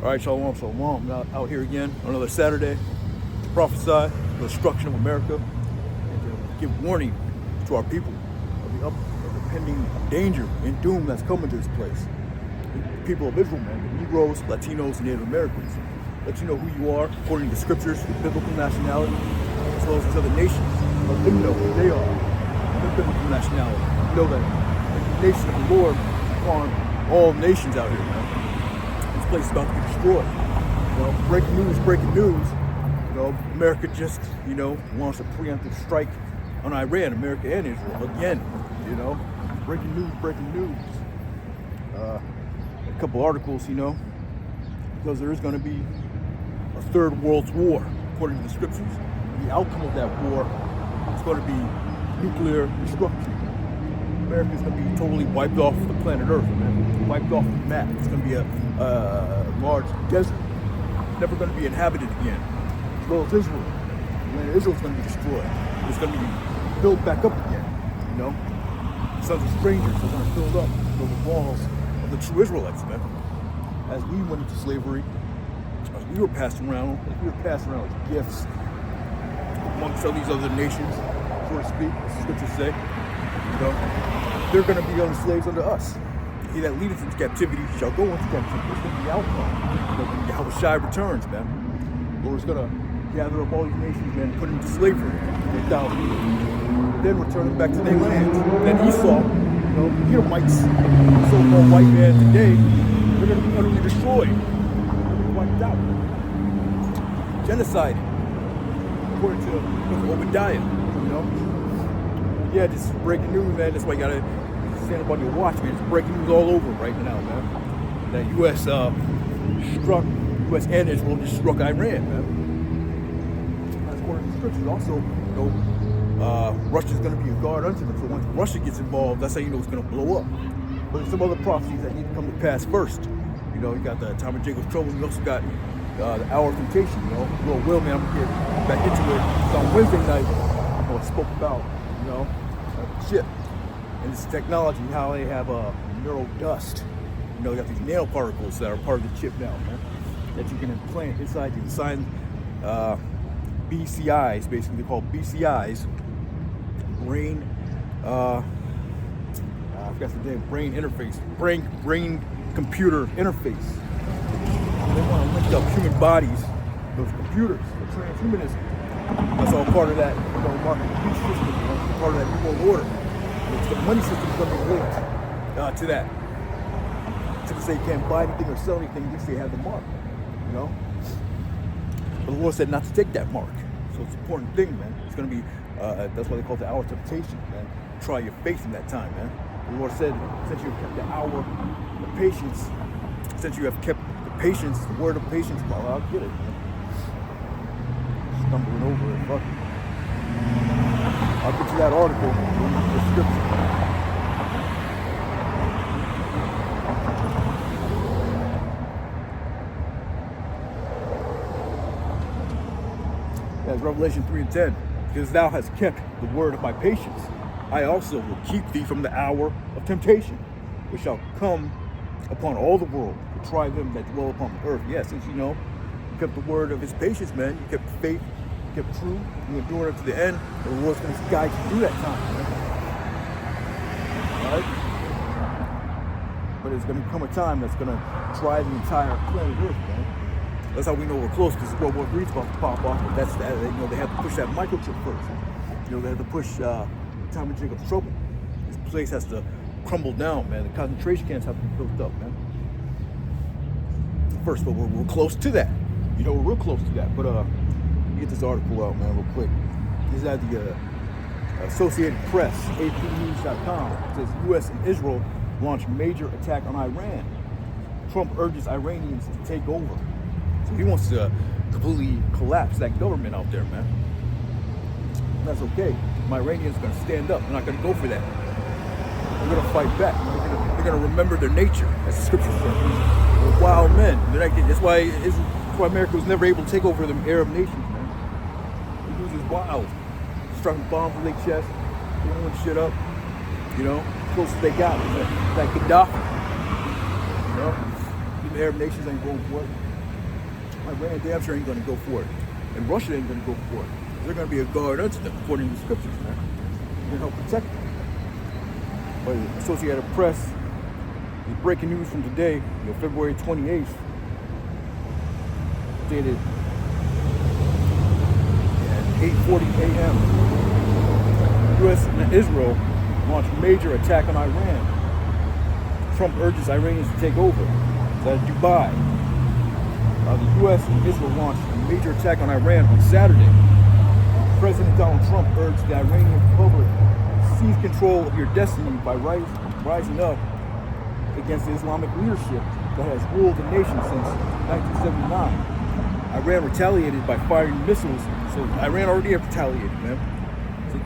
All right, shalom, shalom. I'm out here again on another Saturday to prophesy the destruction of America and to give warning to our people of the impending danger and doom that's coming to this place. The people of Israel, man, the Negroes, Latinos, and Native Americans. Let you know who you are according to the scriptures, the biblical nationality, as well as these other nations. Let them know who they are, the biblical nationality. Know that the nation of the Lord upon all nations out here, man. This place is about to be destroyed. You know, breaking news. You know, America just, launched a preemptive strike on Iran, America and Israel again. You know, breaking news. A couple articles, because there is going to be a third world war, according to the scriptures. The outcome of that war is going to be nuclear destruction. America is going to be totally wiped off the planet Earth, man. Wiped off the map. It's going to be a large desert. It's never going to be inhabited again. As well as Israel. The land of Israel is going to be destroyed. It's going to be built back up again. The sons of strangers are going to build the walls of the true Israelites, man. As we went into slavery, as we were passed around as gifts amongst all these other nations, so to speak, as the scriptures say. They're going to be young slaves under us. He that leadeth into captivity shall go into captivity. It's going to be the outcome. Yahweh Shai returns, man. The Lord's going to gather up all these nations, man, put them into slavery for 1,000 years. Then return them back to their lands. Then Esau, the Edomites, so-called white man today, they're going to be utterly destroyed. They're going to be wiped out. Genocide, according to Obadiah, Yeah, this is breaking news, man. That's why you gotta stand up on your watch, man. It's breaking news all over right now, man. That U.S. U.S. and Israel just struck Iran, man. That's according to the scriptures. Also, Russia's gonna be a guard unto them. So once Russia gets involved, that's how you know it's gonna blow up. But there's some other prophecies that need to come to pass first. You got the time of Jacob's trouble. You also got the hour of temptation. Will, man, I'm gonna get back into it. So on Wednesday night, I spoke about chip and this technology, how they have neural dust. You got these nanoparticles that are part of the chip now, man, that you can implant inside you. Sign BCIs, basically they're called BCIs, brain. I forgot the name. Brain interface, brain computer interface. They want to link up human bodies, those computers, the transhumanism. That's all part of that, market beast system, part of that New World Order. The money system is going to be linked to that. Since they can't buy anything or sell anything, at least they have the mark, But the Lord said not to take that mark. So it's an important thing, man. It's going to be, that's why they call it the hour of temptation, man. Try your faith in that time, man. The Lord said, since you have kept the hour of patience, since you have kept the patience, the word of patience, well, I'll get it, man. Stumbling over it, fuck it. I'll get you that article in the description. Yeah, it's Revelation 3:10. Because thou hast kept the word of my patience, I also will keep thee from the hour of temptation, which shall come upon all the world to try them that dwell upon the earth. Yeah, since you kept the word of his patience, man. You kept faith, you kept true, you endured up to the end. The Lord's going to guide you through that time, man. All right? But it's going to come a time that's going to try the entire planet Earth, man. That's how we know we're close, because World War III is about to pop off. But that's that. They have to push that microchip first. They have to push time of Jacob's trouble. This place has to crumble down, man. The concentration camps have to be built up, man. First, but we're close to that. We're real close to that. But get this article out, man, real quick. This is at the Associated Press, APnews.com. It says U.S. and Israel launch major attack on Iran. Trump urges Iranians to take over. So he wants to completely collapse that government out there, man. And that's okay. My Iranians are going to stand up. They're not going to go for that. They're going to fight back. They're going to remember their nature, as the scripture says. They're wild men. That's why America was never able to take over the Arab nations, man. The dudes is wild. Striking bombs in their chest, blowing shit up. Closest they got was that Gaddafi. The Arab nations ain't going for it. Iran damn sure ain't gonna go for it. And Russia ain't gonna go for it. They're gonna be a guard unto them, according to the scriptures, man. They're gonna help protect them. But the Associated Press, the breaking news from today, February 28th, dated at 8:40 a.m. U.S. and Israel launched major attack on Iran. Trump urges Iranians to take over. It's at Dubai. The U.S. and Israel launched a major attack on Iran on Saturday. President Donald Trump urged the Iranian public to seize control of your destiny by rising up against the Islamic leadership that has ruled the nation since 1979. Iran retaliated by firing missiles, so Iran already retaliated, man. So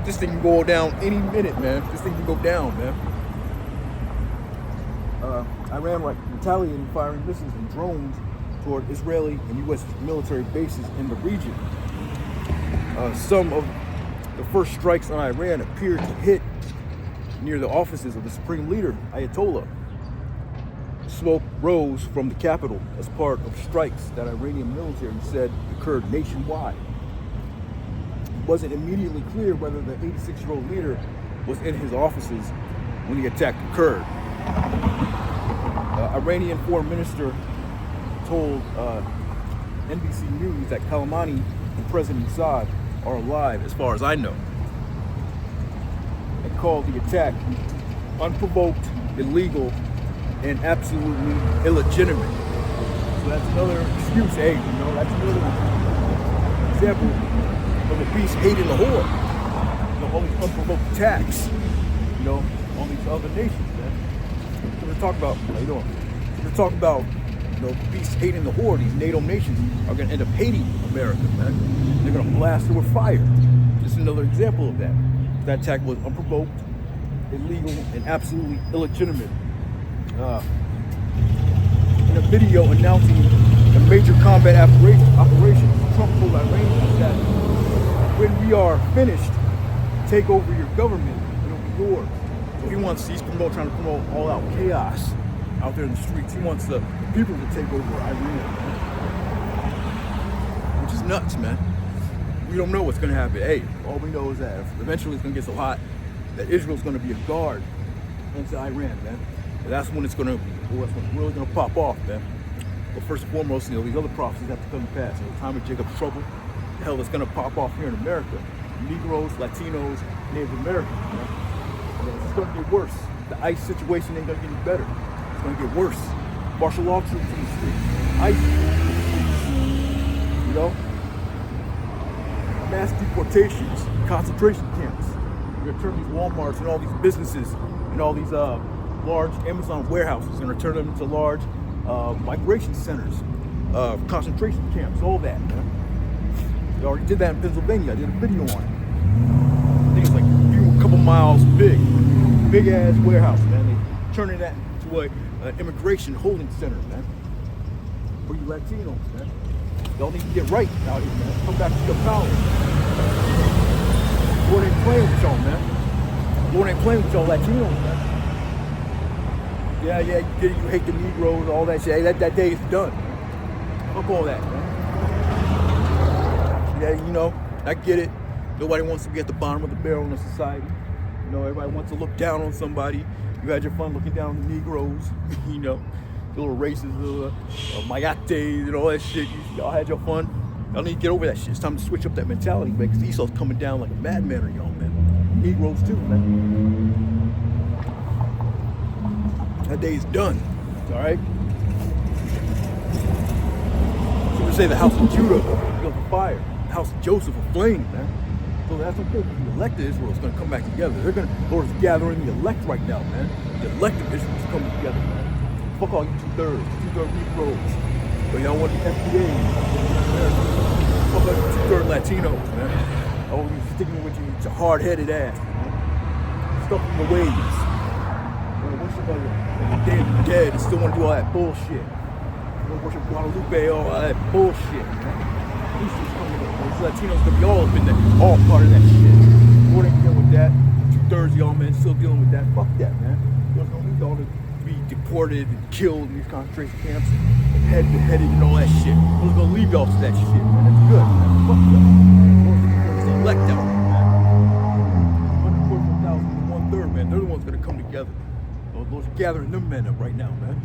this thing can go down any minute, man. This thing can go down, man. Iran retaliated, firing missiles and drones toward Israeli and U.S. military bases in the region. Some of the first strikes on Iran appeared to hit near the offices of the supreme leader, Ayatollah. Smoke rose from the capital as part of strikes that Iranian military said occurred nationwide. It wasn't immediately clear whether the 86-year-old leader was in his offices when the attack occurred. Iranian foreign minister told NBC News that Khamenei and President Assad are alive, as far as I know, and called the attack unprovoked, illegal, and absolutely illegitimate. So that's another excuse, hey, that's another example of the beast hating the whore. All these unprovoked attacks, on these other nations, man. So we're talking about, how you doing? So we're talking about, the beast hating the whore. These NATO nations are going to end up hating America, man. They're going to blast it with fire. Just another example of that. That attack was unprovoked, illegal, and absolutely illegitimate. In a video announcing a major combat operation, Trump told Iranians that when we are finished, take over your government, it'll be yours. So he's trying to promote all-out chaos out there in the streets. He wants the people to take over Iran, which is nuts, man. We don't know what's going to happen. Hey, all we know is that eventually it's going to get so hot that Israel's going to be a guard into Iran, man. And that's when it's really going to pop off, man. But first and foremost, these other prophecies have to come to pass. The time of Jacob's trouble, the hell that's going to pop off here in America. Negroes, Latinos, Native Americans, man. It's going to get worse. The ICE situation ain't going to get any better. It's going to get worse. Martial law troops in the street. ICE, mass deportations, concentration camps. We're going to turn these Walmarts and all these businesses and all these large Amazon warehouses and turn them into large migration centers, concentration camps, all that, man. They already did that in Pennsylvania. I did a video on it. I think it's like a couple miles big ass warehouse, man. They turning that into an immigration holding center, man. For you Latinos, man. Y'all need to get right out here, man. Come back to your power. Lord ain't playing with y'all, man. Lord ain't playing with y'all Latinos, man. Yeah, you hate the Negroes, all that shit. Hey, that day is done. Fuck all that, man. Yeah, I get it. Nobody wants to be at the bottom of the barrel in a society. Everybody wants to look down on somebody. You had your fun looking down on the Negroes, the little races, Mayates and all that shit. Y'all had your fun. Y'all need to get over that shit. It's time to switch up that mentality, man, because Esau's coming down like a madman on y'all, man. Negroes too, man. That day is done, all right? So we say the house of Judah will be fire, the house of Joseph will flame, man. So that's okay. The elected Israel is going to come back together. Lord is gathering the elect right now, man. The elected Israel is coming together, man. Fuck all you two-thirds Negroes. But y'all want the FDA. Fuck all you two-thirds Latinos, man. Oh, you sticking with you, it's a hard-headed ass, man. Stuck in the ways. Worship all your dead and still want to do all that bullshit. Worship Guadalupe, all that bullshit, man. These Latinos gonna be all up in that, all part of that shit. Lord ain't dealing with that. 2/3 of y'all, man, still dealing with that. Fuck that, man. You don't need all the to be deported and killed in these concentration camps, and beheaded and all that shit. We're gonna leave y'all to that shit, man. That's good, man. Fuck y'all. It's elect out, man. 144,000 1/3, man. They're the ones gonna come together. Those are gathering them men up right now, man.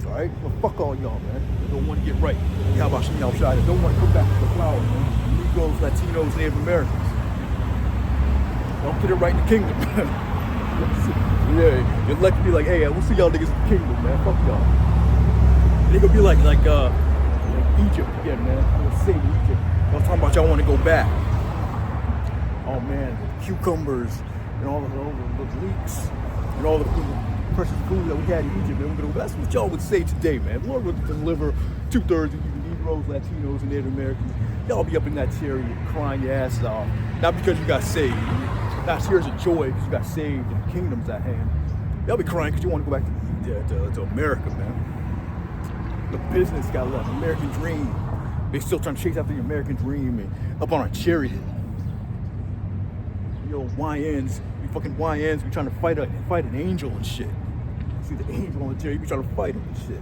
All right, well, fuck all y'all, man. They don't want to get right. How about y'all shy? They don't want to come back to the flower, man. Negroes, Latinos, Native Americans. Don't get it right in the kingdom. Yeah, you'd like to be like, hey, we'll see y'all niggas in the kingdom, man. Fuck y'all. And they gonna be like Egypt again, man. I'm gonna say Egypt. Y'all talking about y'all want to go back. Oh man, the cucumbers and all the leeks and all the precious food that we had in Egypt, man. That's what y'all would say today, man. The Lord would deliver 2/3 of you Negroes, Latinos, and Native Americans. Y'all be up in that chariot crying your ass off. Not because you got saved. Not tears of joy because you got saved and the kingdom's at hand. Y'all be crying because you want to go back to America, man. The business got left, American dream. They still trying to chase after the American dream and up on a chariot. You know, YNs, we fucking YNs, we trying to fight an angel and shit. See the angel on the chariot, you be trying to fight him and shit.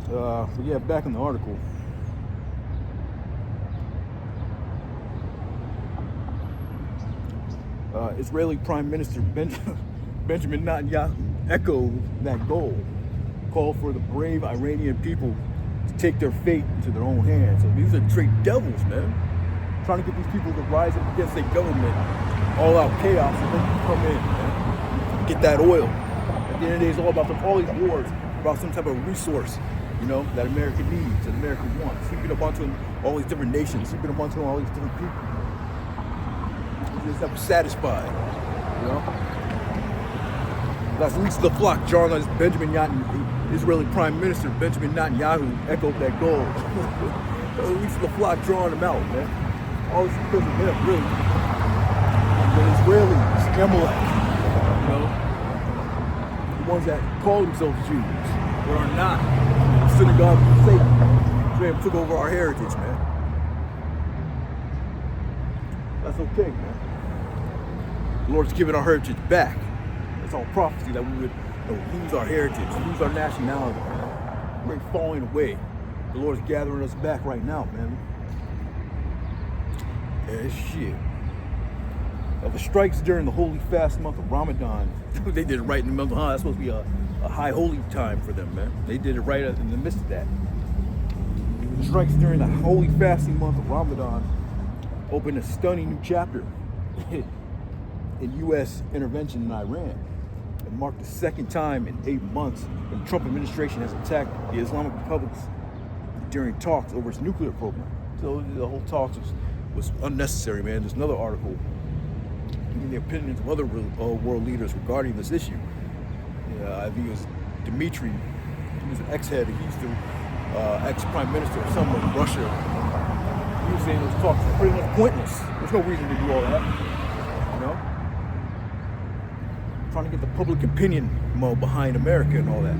So yeah, back in the article. Israeli Prime Minister Benjamin Netanyahu echoed that goal, called for the brave Iranian people to take their fate into their own hands. So these are straight devils, man. Trying to get these people to rise up against their government, all out chaos, and then come in, man. Get that oil. At the end of the day, it's all about all these wars, about some type of resource, you know, that America needs, that America wants. Sweeping up onto all these different nations, sweeping up onto all these different people. Just never satisfied, you know. That's least the flock drawn as Benjamin Netanyahu, Israeli Prime Minister Benjamin Netanyahu echoed that goal. At least the flock drawing them out, man. All this because of them, really. The Israelis, Amalek, you know, the ones that call themselves Jews, but are not. The synagogue of Satan. They took over our heritage, man. That's okay, man. The Lord's giving our heritage back. It's all prophecy that we would lose our heritage, lose our nationality, man. We're falling away. The Lord's gathering us back right now, man. Yeah, shit. The strikes during the holy fast month of Ramadan, they did it right in the middle of that's supposed to be a high holy time for them, man. They did it right in the midst of that. The strikes during the holy fasting month of Ramadan opened a stunning new chapter in U.S. intervention in Iran. It marked the second time in 8 months that the Trump administration has attacked the Islamic republics during talks over its nuclear program. So the whole talks was unnecessary, man. There's another article giving the opinions of other world leaders regarding this issue. I think it was Dmitry, he was an ex-head, he's the ex-prime minister of somewhere in Russia. He was saying those talks are pretty much pointless. There's no reason to do all that, you know? Trying to get the public opinion behind America and all that.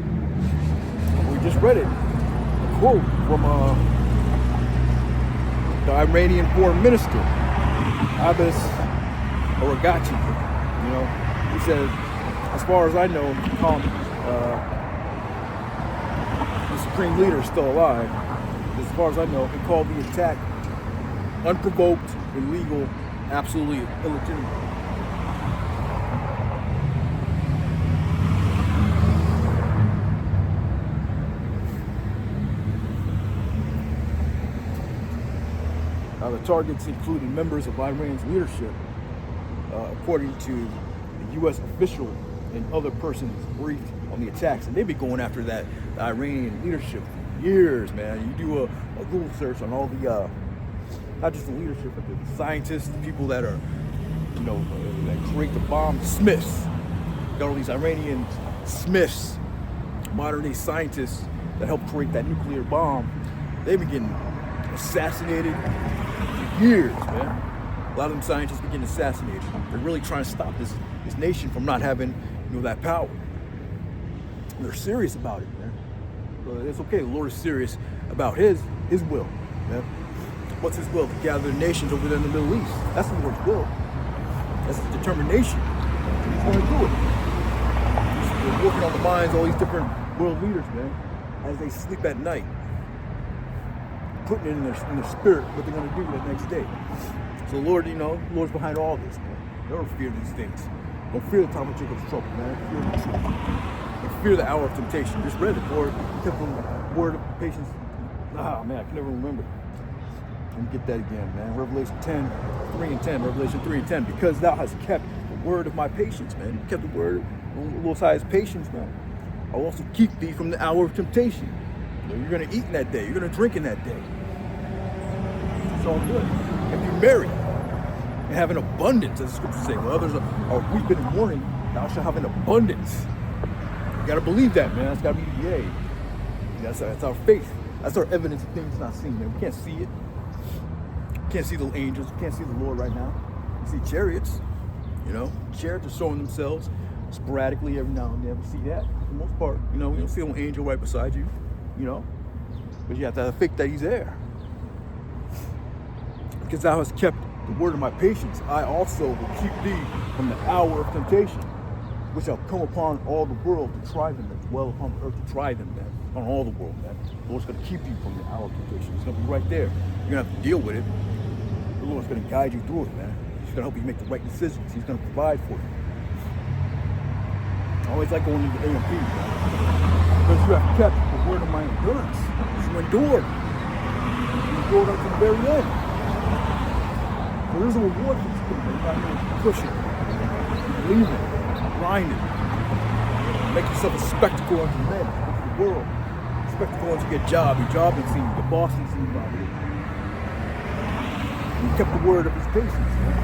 We just read it, a quote from the Iranian foreign minister, Abbas Arghati. You know, he said, as far as I know, the supreme leader is still alive. As far as I know, he called the attack unprovoked, illegal, absolutely illegitimate. The targets included members of Iran's leadership, according to the U.S. official and other persons briefed on the attacks. And they've been going after the Iranian leadership for years, man. You do a Google search on all the, not just the leadership, but the scientists, the people that are, you know, that create the bomb, Smiths. Got all these Iranian Smiths, modern day scientists that help create that nuclear bomb. They've been getting assassinated for years, man. A lot of them scientists been getting assassinated. They're really trying to stop this nation from not having, you know, that power. And they're serious about it, man. So it's okay. The Lord is serious about His will, man. What's his will? To gather the nations over there in the Middle East. That's the Lord's will. That's his determination. He's going to do it. He's working on the minds of all these different world leaders, man, as they sleep at night, putting it in their spirit what they're going to do the next day. So Lord, the Lord's behind all this, man. Don't fear these things. Don't fear the time of Jacob's trouble, man. Fear the truth. Don't fear the hour of temptation. Just read it, Lord. Kept the word of patience. Ah, man, I can never remember. Let me get that again, man. Revelation 10, 3 and 10. Revelation 3 and 10. Because thou hast kept the word of my patience, man. You kept the word of the Most High's patience, man. I will also keep thee from the hour of temptation. You're going to eat in that day. You're going to drink in that day. It's all good. If you marry and have an abundance, as the scriptures say, well, others are weeping and mourning, thou shalt have an abundance. You got to believe that, man. That's got to be the yay. That's our faith. That's our evidence of things not seen, man. We can't see it. We can't see the angels. We can't see the Lord right now. We see chariots. Chariots are showing themselves sporadically every now and then. We see that. For the most part, we don't see an angel right beside you, But you have to have faith that he's there. Because thou hast kept the word of my patience, I also will keep thee from the hour of temptation, which shall come upon all the world to try them that dwell upon the earth, to try them, man, on all the world, man. The Lord's going to keep you from the hour of temptation. It's going to be right there. You're going to have to deal with it. The Lord's going to guide you through it, man. He's going to help you make the right decisions. He's going to provide for you. I always like going into the A&P, man, because you have kept the word of my endurance. You endured. You endured up to the very end. There is a reward for this thing. You got to push it, believe it, grind it, make yourself a spectacle unto men, unto the world, a spectacle unto your job. Your job is seen, your boss is seen by you. You kept the word of his patience. Man.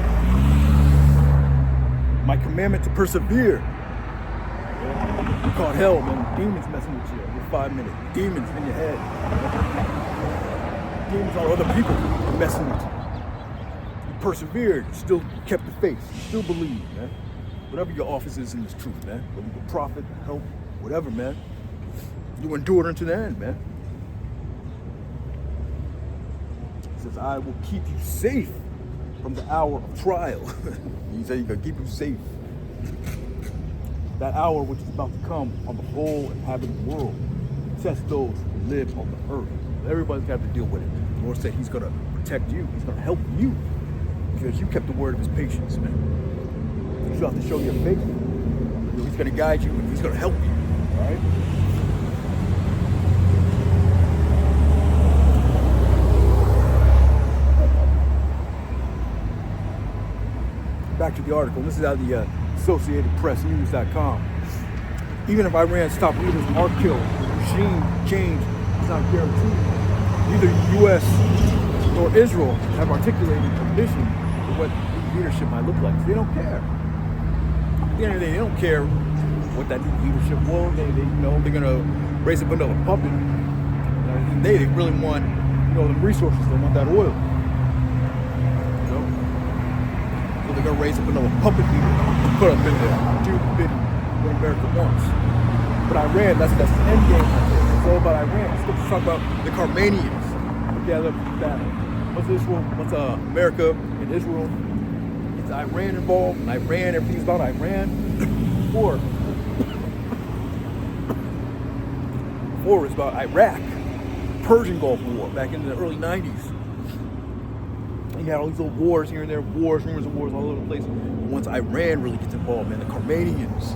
My commandment to persevere. You caught hell, man. Demons messing with you every 5 minutes. Demons in your head. Demons on other people messing with you. Persevered, still kept the faith, still believe, man. Whatever your office is in this truth, man. Whether you're a prophet, help, whatever, man. You endured unto the end, man. He says, I will keep you safe from the hour of trial. He said he's going to keep you safe. That hour which is about to come on the whole inhabited world. Test those who live on the earth. Everybody's got to deal with it. The Lord said he's going to protect you. He's going to help you. Because you kept the word of his patience, man. You have to show your faith. He's going to guide you and he's going to help you. All right? Back to the article. This is out of the AssociatedPressNews.com. Even if Iran's top leaders are killed, the regime change is not guaranteed. Neither the U.S. nor Israel have articulated a vision for what new leadership might look like. They don't care. At the end of the day, they don't care what that new leadership will. They're going to raise up another puppet. At the end of the day, they really want, the resources. They want that oil. So they're going to raise up another puppet leader to put up in there, do what America wants. But Iran, that's the end game. It's all about Iran. It's supposed to talk about the Carmanians. Together, battle. What's Israel? What's America and Israel? It's Iran involved, and Iran, everything's about Iran. War is about Iraq, Persian Gulf War back in the early 90s. You had all these little wars here and there, rumors of wars all over the place. Once Iran really gets involved, man, the Carmanians,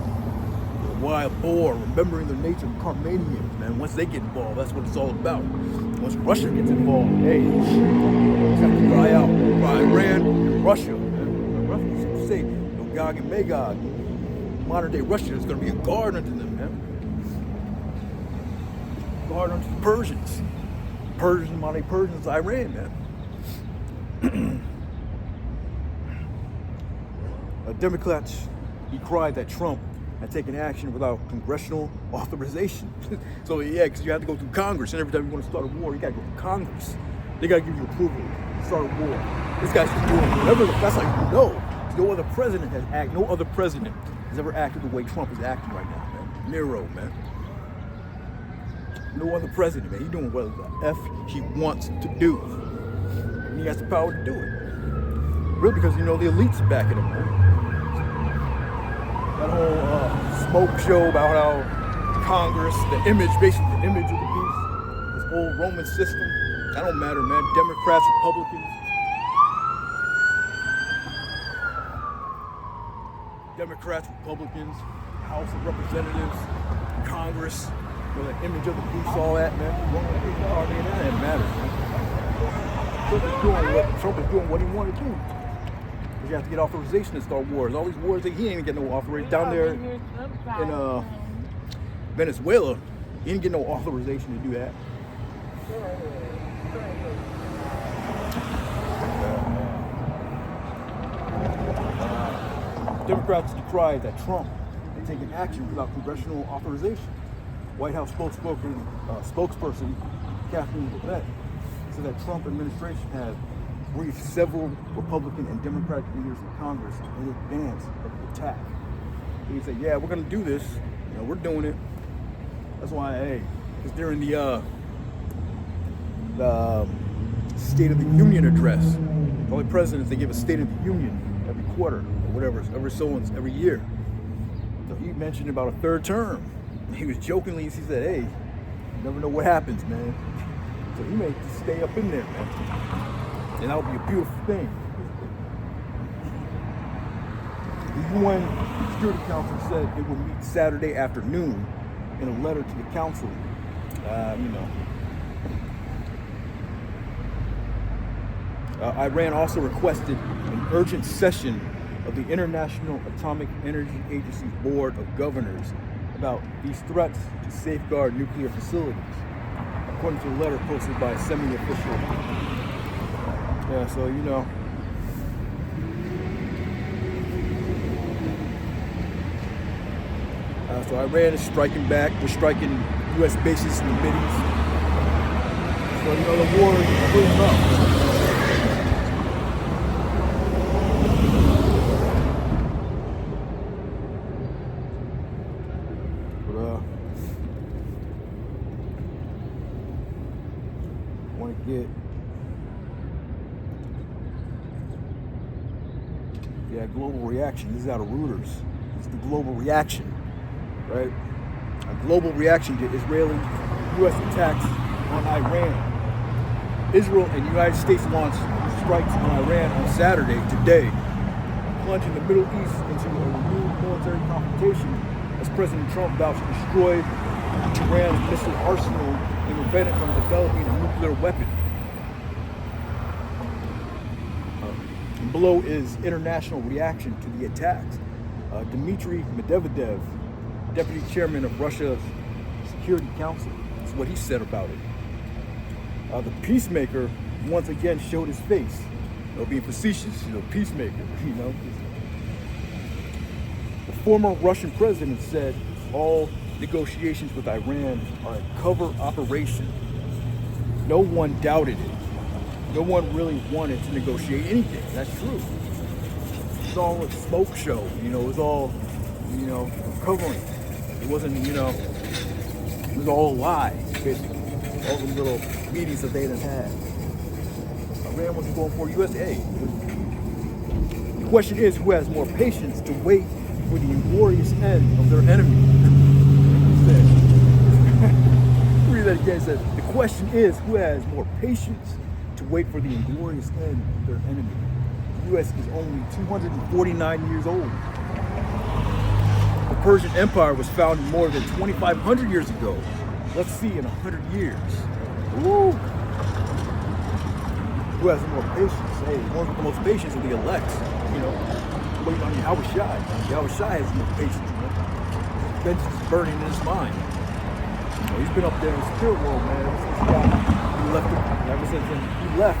the wild boar, remembering their nature, the Carmanians, man, once they get involved, that's what it's all about. Once Russia gets involved, hey, it's got to dry out. Iran and Russia, man. Russia used to say, Gog and Magog, modern day Russia is going to be a guard unto them, man. Guard unto the Persians. Modern day Persians, Iran, man. Democrats decried that Trump had taken action without congressional authorization. So yeah, because you have to go through Congress, and every time you want to start a war, you got to go through Congress. They got to give you approval to start a war. This guy's just doing whatever. That's how you know. No other president has ever acted the way Trump is acting right now, man. Nero, man. No other president, man. He's doing what the F he wants to do. And he has the power to do it. Really, because, you know, the elites are backing him. That whole smoke show about how Congress, the image, basically the image of the beast, this old Roman system, that don't matter, man. Democrats, Republicans, House of Representatives, Congress, you know, the image of the beast, all that, man. That didn't matter, man. Trump is doing what he wanted to do. You have to get authorization to start wars. All these wars that he ain't get no authorization. Down there in Venezuela, he didn't get no authorization to do that. Democrats decried that Trump had taken action without congressional authorization. White House spokesperson Kathleen Levitt said that Trump administration had briefed several Republican and Democratic leaders in Congress in advance of the attack. He said, "Yeah, we're going to do this. You know, we're doing it." That's why, because during the State of the Union address, all the presidents, they give a State of the Union every quarter or whatever, every year. So he mentioned about a third term. He was jokingly, he said, "Hey, you never know what happens, man." So he may just stay up in there, man. And that would be a beautiful thing. The UN Security Council said it will meet Saturday afternoon in a letter to the council. Iran also requested an urgent session of the International Atomic Energy Agency's Board of Governors about these threats to safeguard nuclear facilities, according to a letter posted by a semi-official. Yeah, so you know. So Iran is striking back. We're striking U.S. bases in the Mideast. So you know the war is clearing up. Global reaction. This is out of Reuters. It's the global reaction, right? A global reaction to Israeli U.S. attacks on Iran. Israel and the United States launched strikes on Iran on Saturday, today, plunging the Middle East into a renewed military confrontation as President Trump vows to destroy Iran's missile arsenal and prevent it from developing a nuclear weapon. Below is international reaction to the attacks. Dmitry Medvedev, deputy chairman of Russia's Security Council, is what he said about it. The peacemaker once again showed his face, being facetious, peacemaker, The former Russian president said all negotiations with Iran are a cover operation. No one doubted it. No one really wanted to negotiate anything. That's true. It was all a smoke show. It was all, covering. It wasn't, it was all a lie, basically. All the little meetings that they had. Iran wasn't going for USA. The question is, who has more patience to wait for the inglorious end of their enemy? Read that again. It said, the question is, who has more patience to wait for the inglorious end of their enemy? The U.S. is only 249 years old. The Persian Empire was founded more than 2,500 years ago. Let's see in 100 years. Woo! Who has the more patience? Hey, the ones with the most patience are the elects. Waiting on Yahweh Shai. Yahweh Shai has the most patience. Vengeance is burning in his mind. He's been up there in the spirit world, man. This guy, he left. Ever since he left,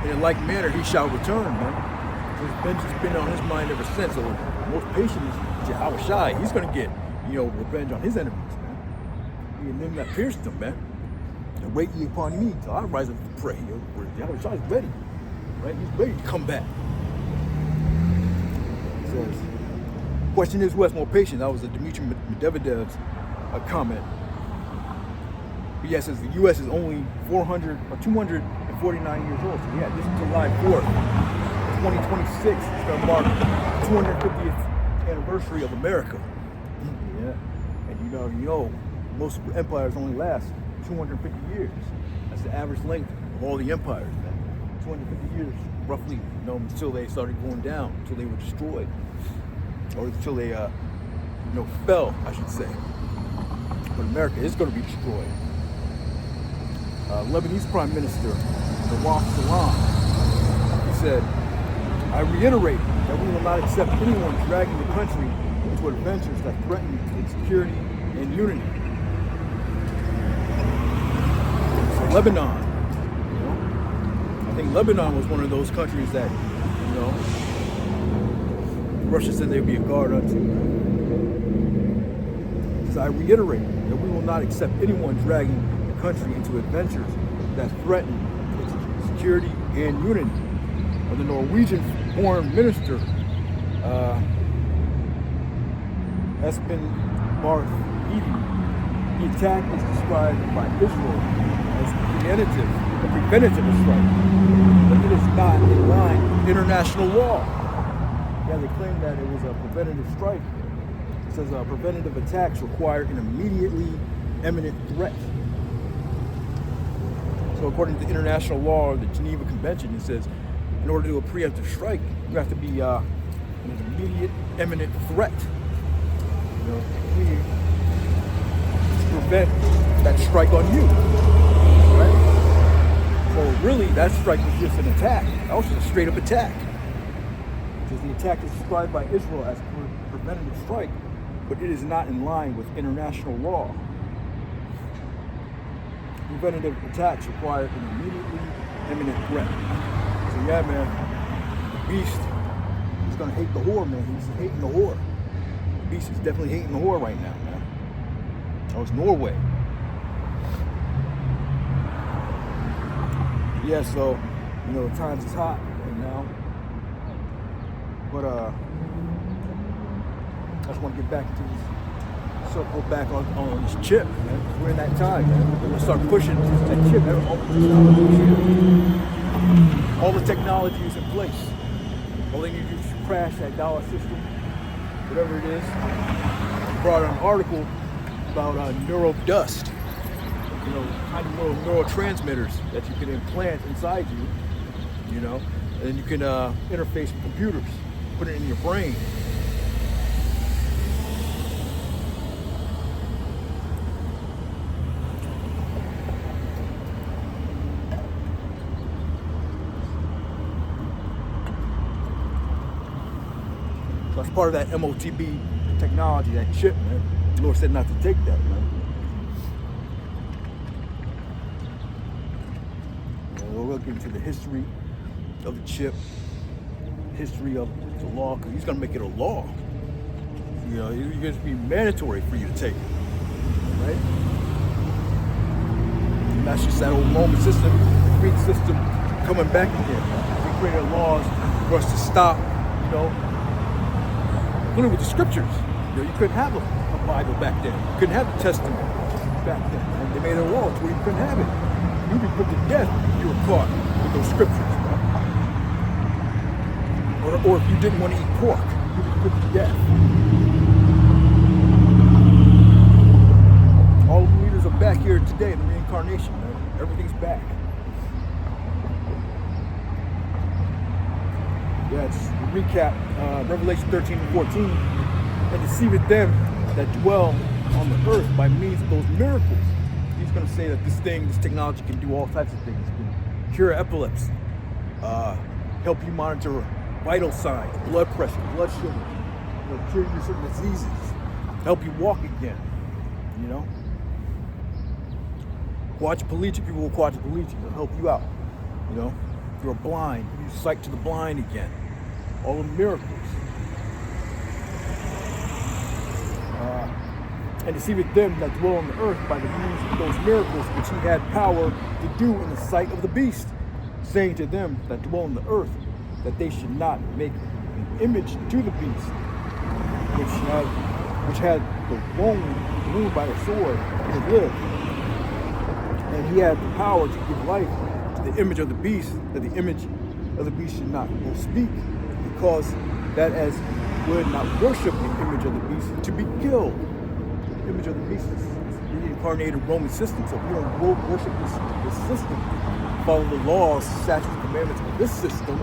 in a like manner, he shall return, man. His vengeance has been on his mind ever since. So the most patient is Yahweh Shai. He's going to get, revenge on his enemies, man. And them that pierced him, man. And wait ye upon me till I rise up to pray. Yahweh Shai is ready, right? He's ready to come back. He says, question is, who has more patience? That was a Dmitry Medvedev's comment. But yes, the U.S. is only 249 and 49 years old. So yeah, this is July 4th, 2026. It's going to mark the 250th anniversary of America. Yeah, and you know, most empires only last 250 years. That's the average length of all the empires, man. 250 years, roughly, until they started going down, until they were destroyed, or until they, fell, I should say. But America is going to be destroyed. Lebanese Prime Minister Bawaqar, he said, "I reiterate that we will not accept anyone dragging the country into adventures that threaten its security and unity." So Lebanon, I think Lebanon was one of those countries that, Russia said they would be a guard unto. So I reiterate that we will not accept anyone dragging the country into adventures that threaten its security and unity. The Norwegian Foreign Minister, Espen Barth Eide, the attack is described by Israel as a preventative strike, but it is not in line with international law. Yeah, they claim that it was a preventative strike. It says preventative attacks require an immediately imminent threat. So according to international law, the Geneva Convention, it says in order to do a preemptive strike, you have to be an immediate, imminent threat. To prevent that strike on you, right? So really, that strike was just an attack. That was just a straight up attack. Because the attack is described by Israel as a preventative strike, but it is not in line with international law. Preventative attacks require an immediately imminent threat. So yeah, man, the beast, he's gonna hate the whore, man. He's hating the whore. The beast is definitely hating the whore right now, man. Oh, it's Norway. Yeah, so, the times is hot right now. But I just want to get back into this, circle back on this chip, man. We're in that time, man. We're gonna start pushing that chip. All the technology is in place. All they need to do is crash that dollar system, whatever it is. I brought an article about neural dust, tiny little neurotransmitters that you can implant inside you, and then you can interface with computers, put it in your brain. So that's part of that MOTB technology, that chip, man. The Lord said not to take that, man. We'll look into the history of the chip, history of the law, because he's going to make it a law. It's going to be mandatory for you to take it, right? And that's just that old Roman system, the Greek system coming back again. They created laws for us to stop, including with the scriptures. You couldn't have a Bible back then. You couldn't have the Testament back then. And they made a law to where you couldn't have it. You'd be put to death if you were caught with those scriptures. Or if you didn't want to eat pork, you'd be put to death. All the leaders are back here today in the reincarnation, man. Everything's back. Yeah, just to recap, Revelation 13 and 14, and deceiveth them that dwell on the earth by means of those miracles. He's going to say that this technology can do all types of things. It can cure epilepsy, help you monitor vital signs, blood pressure, blood sugar, cure you certain diseases, help you walk again, Quadriplegic people will quadriplegic. It'll help you out, If you're blind, you sight to the blind again. All the miracles. And deceiveth them that dwell on the earth by the means of those miracles which he had power to do in the sight of the beast, saying to them that dwell on the earth that they should not make an image to the beast, which had the wound by a sword to live. And he had the power to give life to the image of the beast, that the image of the beast should not will speak, because that as would not worship the image of the beast to be killed. The image of the beast is the reincarnated Roman system. So if you don't worship this system, follow the laws, statutes, commandments of this system,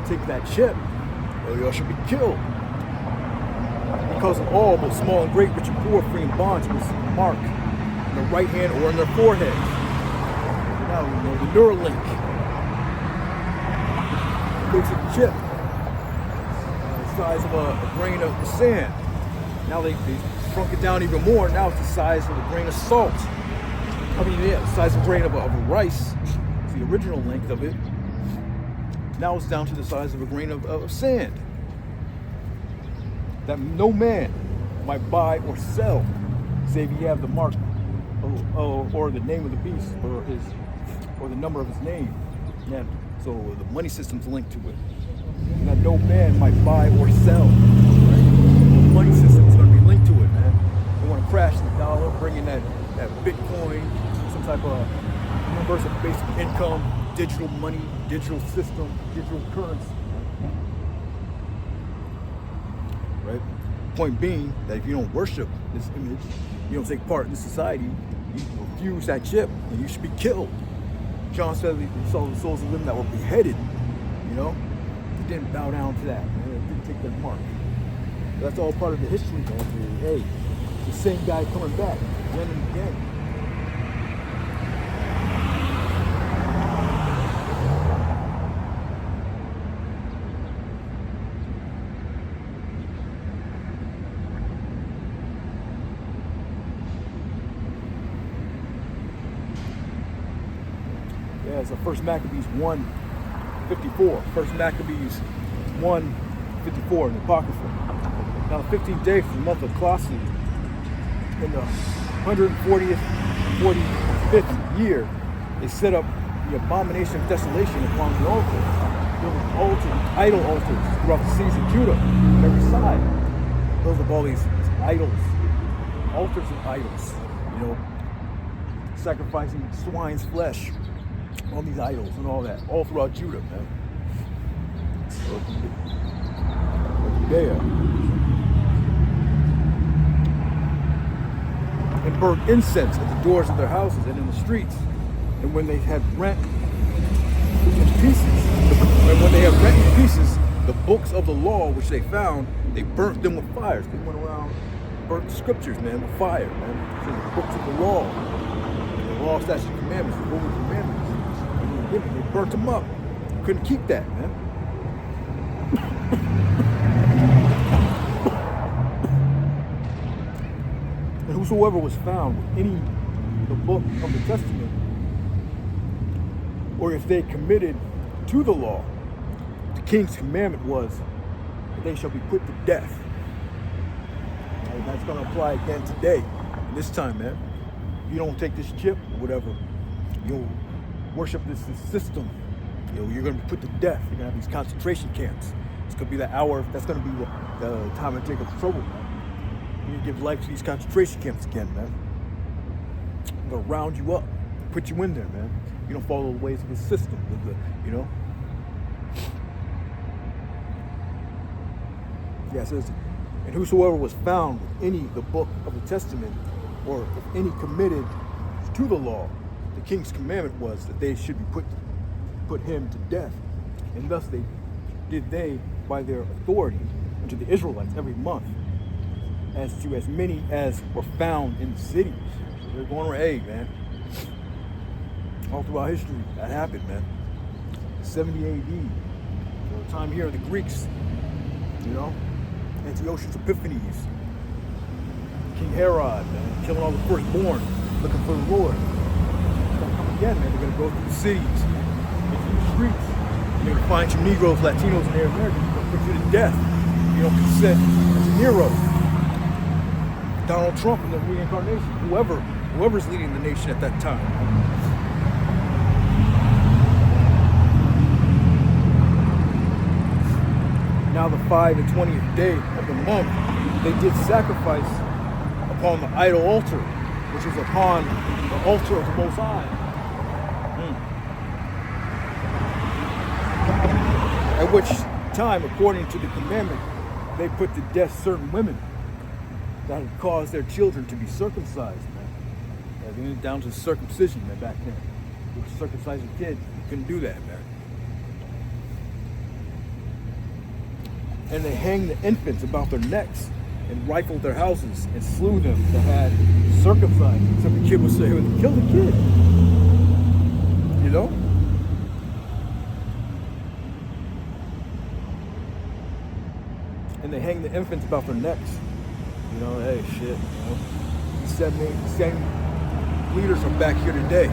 take that chip, or you should be killed. Because of all, both small and great, rich and poor, free and bonds, was marked in their right hand or in their foreheads. Now we know the Neuralink. Basic chip, the size of a grain of sand. Now they shrunk it down even more. Now it's the size of a grain of salt. The size of a grain of a rice. It's the original length of it. Now it's down to the size of a grain of sand. That no man might buy or sell, save he have the mark or the name of the beast or the number of his name. And so the money system's linked to it. And that no man might buy or sell. Right? The money system's going to be linked to it, man. They want to crash the dollar, bring in that Bitcoin, some type of universal basic income, digital money, digital system, digital currency. Right? Point being that if you don't worship this image, you don't take part in this society, you refuse that chip, and you should be killed. John said he saw the souls of them that were beheaded, They didn't bow down to that. They didn't take that mark. That's all part of the history, man. Hey, the same guy coming back again and again. Yeah, it's the First Maccabees 1:54. First Maccabees 1:54 in the Apocrypha. Now the 15th day from the month of Classi, in the 140th, 45th year, they set up the abomination of desolation upon the altar. Building altars, idol altars throughout the cities of Judah, on every side. Those of all these idols, altars of idols, sacrificing swine's flesh, all these idols and all that, all throughout Judah, man. Judea. And burned incense at the doors of their houses and in the streets. And when they had rent in pieces, the books of the law which they found, they burnt them with fires. They went around, burnt the scriptures, man, with fire, man. So the books of the law, statutes, commandments, the holy commandments. They burnt them up. Couldn't keep that, man. And whosoever was found with any the book of the Testament, or if they committed to the law, the king's commandment was that they shall be put to death. And that's going to apply again today, this time, man. If you don't take this chip or whatever, you'll worship this system, you're going to be put to death. You're going to have these concentration camps. It's going to be the hour. That's going to be the time of Jacob's trouble, man. You give life to these concentration camps again, man. They're going to round you up, put you in there, man. You don't follow the ways of the system, Yeah, it says, and whosoever was found with any the book of the Testament, or if any committed to the law, the king's commandment was that they should be put him to death. And thus did they by their authority unto the Israelites every month, as to as many as were found in the cities. So they're going around, hey, man. All throughout history, that happened, man. 70 AD, the time here of the Greeks, Antiochus Epiphanes, King Herod, man, killing all the firstborn, looking for the Lord. Again, man, they're going to go through the cities, into the streets. You're going to find some Negroes, Latinos, and Native Americans. They're going to put you to death. You don't consent to Nero, Donald Trump, and the reincarnation. Whoever's leading the nation at that time. Now the 5 and 20th day of the month, they did sacrifice upon the idol altar, which is upon the altar of the Most High. At which time, according to the commandment, they put to death certain women that had caused their children to be circumcised, man. Yeah, they went down to circumcision, man, back then. You were circumcised a kid, you couldn't do that, man. And they hanged the infants about their necks and rifled their houses and slew them that had circumcised. So the kid would say, kill the kid. You know? And they hang the infants about their necks. You know, hey, shit, you know. The same leaders are back here today.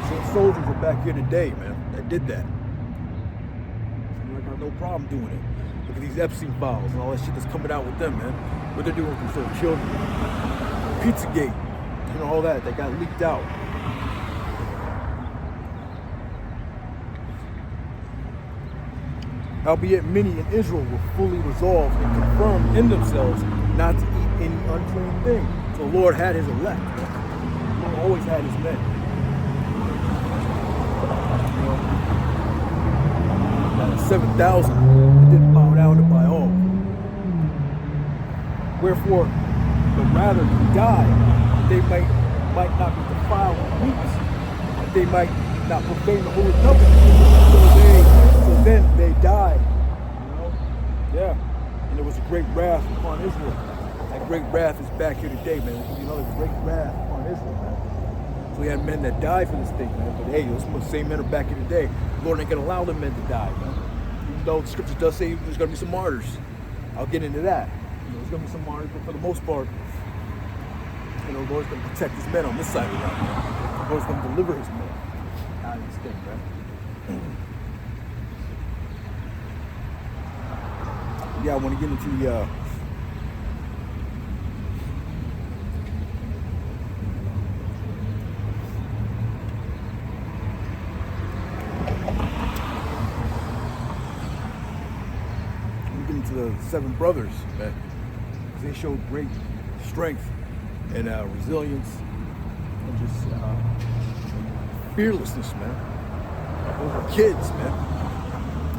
Same soldiers are back here today, man, that did that. I got no problem doing it. Look at these Epstein files and all that shit that's coming out with them, man. What they're doing with their children. Pizzagate, you know, all that got leaked out. Albeit many in Israel were fully resolved and confirmed in themselves not to eat any unclean thing. So the Lord had his elect. The Lord always had his men. Now the 7,000 didn't bow down to Baal. Wherefore, but rather to die, they might not be defiled with meats, that they might not profane the holy covenant. So then they died. You know? Yeah. And there was a great wrath upon Israel. That great wrath is back here today, man. You know, there's a great wrath upon Israel, man. So we had men that died for this thing, man. But hey, those same men are back here today. The Lord ain't gonna allow them men to die, man. Even though the scripture does say there's gonna be some martyrs. I'll get into that. You know, there's gonna be some martyrs, but for the most part, you know, the Lord's gonna protect his men on this side of the ground, man. The Lord's gonna deliver his men out of this thing, man. Yeah, I want to get into the seven brothers, man. They showed great strength and resilience and just fearlessness, man. Over kids, man.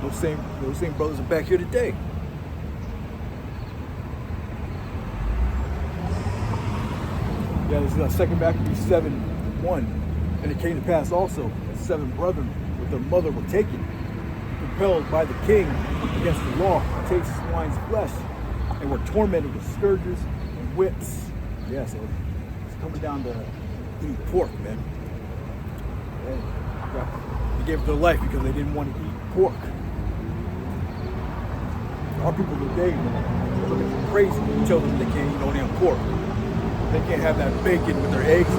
Those same brothers are back here today. Yeah, this is 2 Maccabees 7:1. And it came to pass also that 7 brethren with their mother were taken, compelled by the king against the law to taste swine's flesh, and were tormented with scourges and whips. Yeah, so it's coming down to eating pork, man. And they gave their life because they didn't want to eat pork. Our people today, man, they're looking crazy when you tell them they can't eat no damn pork. They can't have that bacon with their eggs.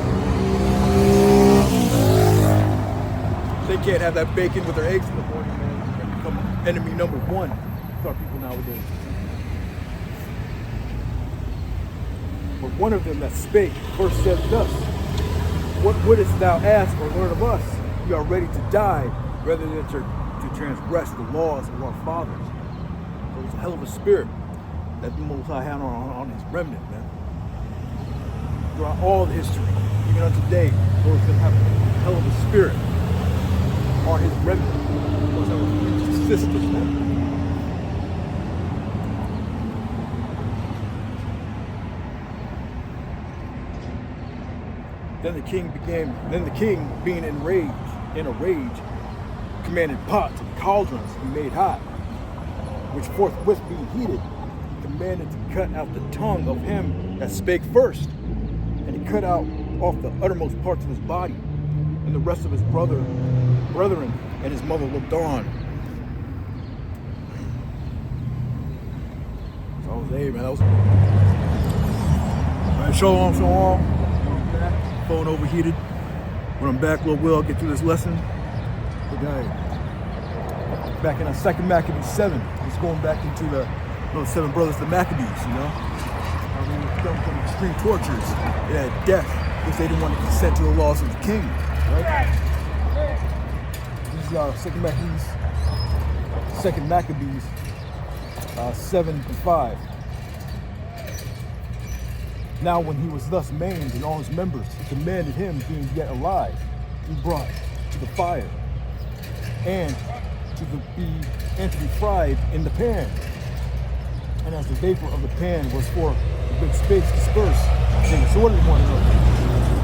They can't have that bacon with their eggs in the morning, man. They become enemy number one with our people nowadays. But one of them that spake first said thus, what wouldest thou ask or learn of us? We are ready to die rather than to transgress the laws of our fathers. So it's a hell of a spirit that the Most High had on his remnant, man. Throughout all the history, even on today, Lord's going to have a hell of a spirit on his remnant. Because that was the system, man. Then the king being in a rage, commanded pots and cauldrons to be made hot, which forthwith being heated, commanded to cut out the tongue of him that spake first. And he cut out off the uttermost parts of his body, and the rest of his brethren and his mother looked on. So I was, hey man, that was... Alright, shalom. I'm back. Phone overheated. When I'm back, Lord will, I'll get through this lesson. Okay. Back in our 2 Maccabees 7, it's going back into the 7 brothers, the Maccabees, you know? From extreme tortures, they had death because they didn't want to consent to the laws of the king. Right? This is 2 Maccabees 7:5. Now when he was thus maimed in all his members, he commanded him, being yet alive, be brought to the fire, and to be fried in the pan. And as the vapor of the pan was for a big space dispersed, they exhorted one another,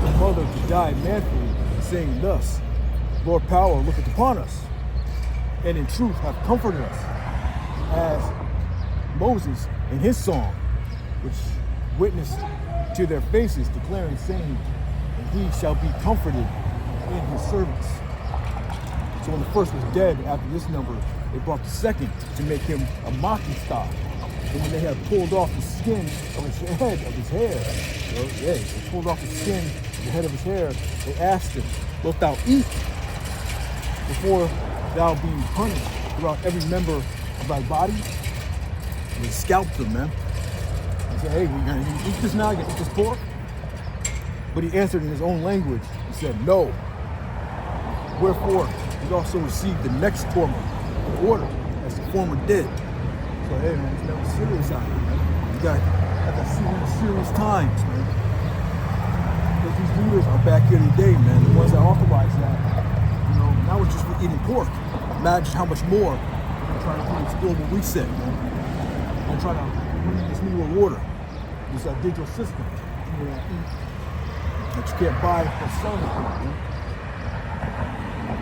the mother to die manfully, saying thus, Lord power looketh upon us, and in truth have comforted us, as Moses in his song, which witnessed to their faces, declaring, saying, and he shall be comforted in his servants. So when the first was dead, after this number, they brought the second to make him a mocking stock. And when they had pulled off the skin of his head, of his hair, they pulled off the skin of the head of his hair, they asked him, wilt thou eat before thou be punished throughout every member of thy body? And they scalped him, man. They said, hey, we're gonna eat this now, you gonna eat this pork? But he answered in his own language, he said, no. Wherefore, he also received the next torment in order, as the former did. So, hey, man, it's never serious out here, man. You got to see the serious times, man. Because these leaders are back here today, man. The ones that authorize that. You know, now it's just for eating pork. Imagine how much more they're trying to do this global reset, man. They're trying to bring this new world order, this digital system, you know, that you can't buy or sell anything, man.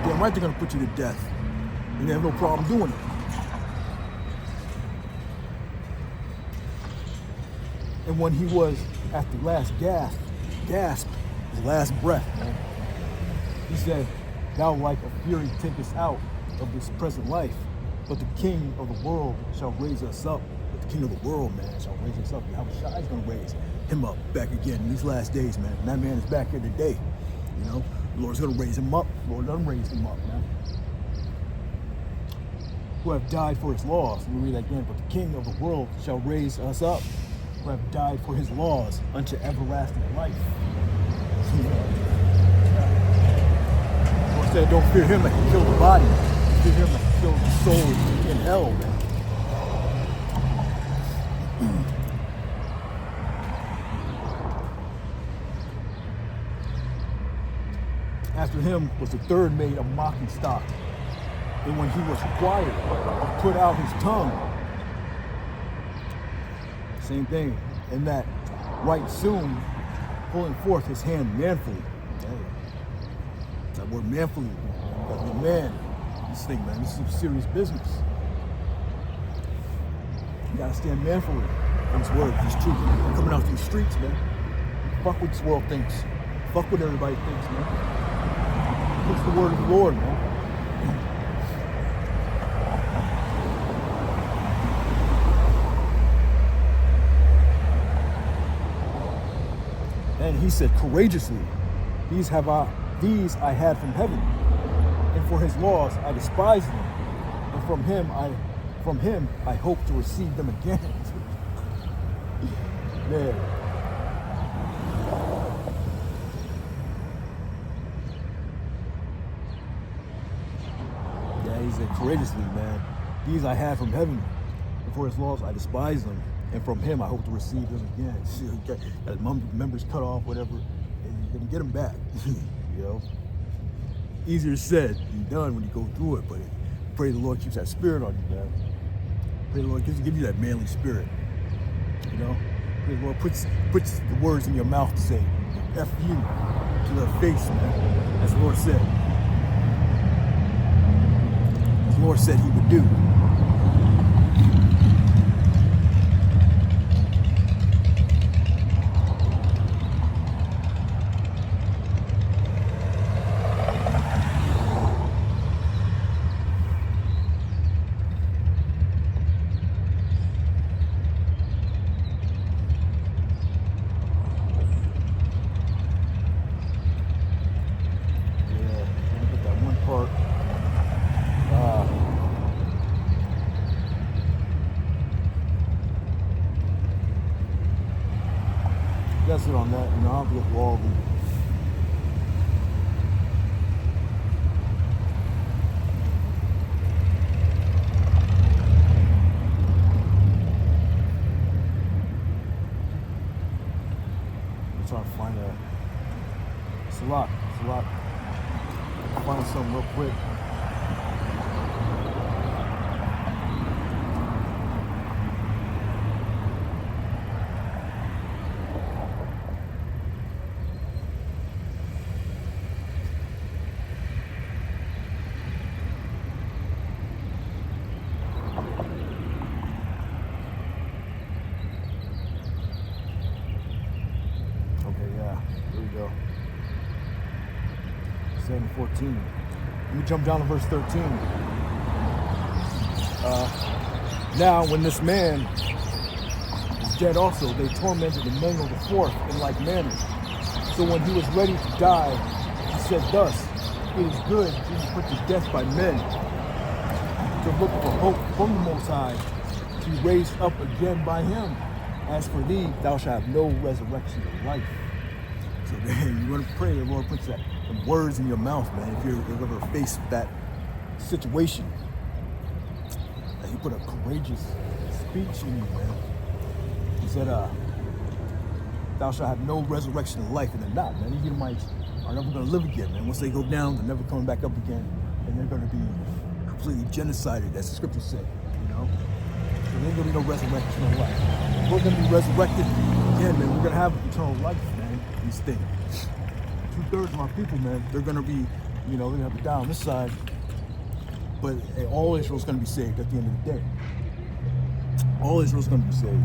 Damn right they're going to put you to death. And they have no problem doing it. And when he was at the last gasp, his last breath, man, he said, thou like a fury takest out of this present life, but the King of the world shall raise us up. But the King of the world, man, shall raise us up. How is going to raise him up back again in these last days, man. And that man is back here today. You know, the Lord's going to raise him up. The Lord done raised him up, man. Who have died for his laws. Let me read that again. But the King of the world shall raise us up, who have died for his laws unto everlasting life. Lord said, don't fear him that can kill the body. Fear him that can kill the soul in hell, man. After him was the third made a mocking stock. And when he was required to put out his tongue, same thing, and that right soon, pulling forth his hand manfully. Hey, that word manfully, you gotta be a man. This thing, man, this is some serious business. You gotta stand manfully on his word, his truth. You're coming out these streets, man. Fuck what this world thinks. Fuck what everybody thinks, man. It's the word of the Lord, man. And he said, courageously, these I had from heaven, and for his laws I despise them, and from him I hope to receive them again. Man. Yeah, he said, courageously, man, these I had from heaven, and for his laws I despise them. And from him, I hope to receive them again. See, got members cut off, whatever, and you're gonna get them back. You know, easier said than done when you go through it. But pray the Lord keeps that spirit on you, man. Pray the Lord give you that manly spirit. You know, pray the Lord puts the words in your mouth to say, "F you," to their face, man. As the Lord said. As the Lord said He would do. That's it on that. You know, I'll go through all of them. I'm trying to find it's a lot. Find something real quick. 10, 14. Let me jump down to verse 13. Now, when this man was dead also, they tormented and mangled the fourth in like manner. So when he was ready to die, he said thus, it is good to be put to death by men, to look for hope from the Most High, to be raised up again by him. As for thee, thou shalt have no resurrection of life. So man, you want to pray, the Lord puts some words in your mouth, man, if you're ever faced with that situation. And he put a courageous speech in you, man. He said, thou shalt have no resurrection of life. And they're not, man. These Edomites are never going to live again, man. Once they go down, they're never coming back up again. And they're going to be completely genocided, as the scriptures say, you know? So there ain't going to be no resurrection of life. We're going to be resurrected again, man. We're going to have eternal life, man, these things. 2/3 of our people, man, they're going to be, you know, they're going to have to die on this side. But all Israel's going to be saved at the end of the day. All Israel's going to be saved.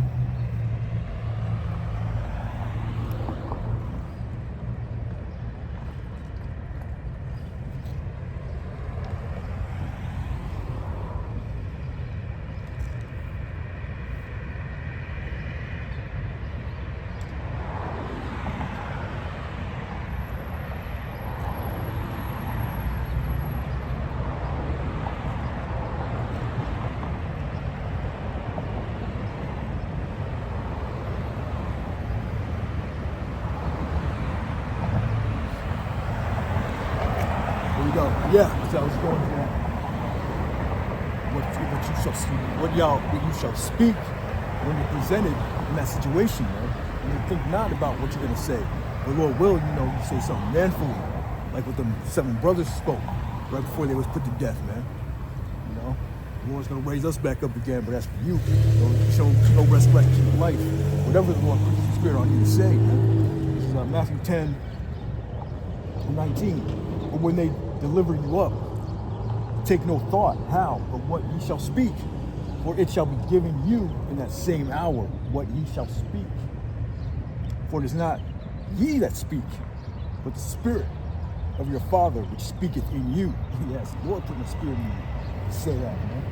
Yeah, so I was going for that. What you shall speak when you're presented in that situation, man. And you think not about what you're gonna say. The Lord will, you know, you say something manfully, like what the 7 brothers spoke right before they was put to death, man. You know, the Lord's gonna raise us back up again, but that's for you. So no resurrection of life. Whatever the Lord puts His Spirit on you to say, man. This is Matthew 10, 19. But when they deliver you up, take no thought how or what ye shall speak, for it shall be given you in that same hour what ye shall speak. For it is not ye that speak, but the Spirit of your Father which speaketh in you. Yes, the Lord put the Spirit in you to say that, man.